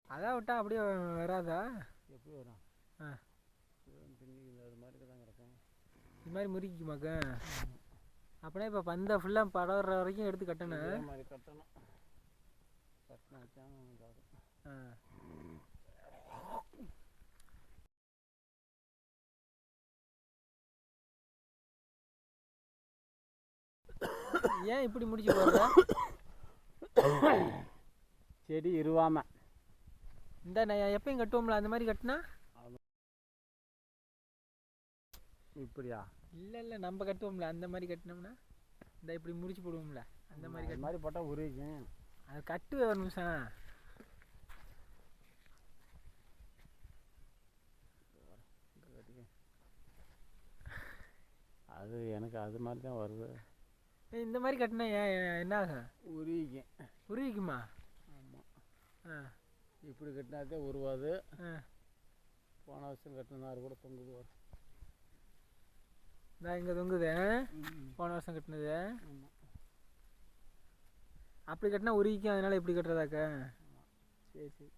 அதான் விட்டா அப்படியே வராதா? எப்படி வரும்? ஆ, பின்னி அது மாதிரி தான் கிடக்கும். இது மாதிரி முறுக்கிக்குமாக்க? அப்படியே இப்போ பந்தை ஃபுல்லாக படற வரைக்கும் எடுத்து கட்டணும். இதே மாதிரி கட்டணும். கட்டினா வச்சாங்க இதாகும். ஆ, ஏன் இப்படி முடிச்சு போடுற? செடி இருவாம. இந்த நான் எப்பயும் கட்டுவோம்ல அந்த மாதிரி கட்டினா? இப்படியா? இல்லை இல்லை, நம்ம கட்டுவோம்ல அந்த மாதிரி கட்டினோம்னா இந்த இப்படி முடிச்சு போடுவோம்ல அந்த மாதிரி அது மாதிரி போட்டால் உருவிக்கும். அது கட்டு ஒரு நிமிஷம். அது எனக்கு அது மாதிரி தான் வருது. இந்த மாதிரி கட்டினா என்ன ஆகும்? உருவிக்கும். உருவிக்குமா? ஆமாம். ஆ, இப்படி கட்டினாதே உருவாது. ஆ, போன வருஷம் கட்டினாரு கூட தொங்குது வரும். நான் இங்கே தொங்குது. போன வருஷம் கட்டினது. ஆமாம். அப்படி கட்டினா உருவிக்கும், அதனால இப்படி கட்டுறதாக்க? சரி சரி.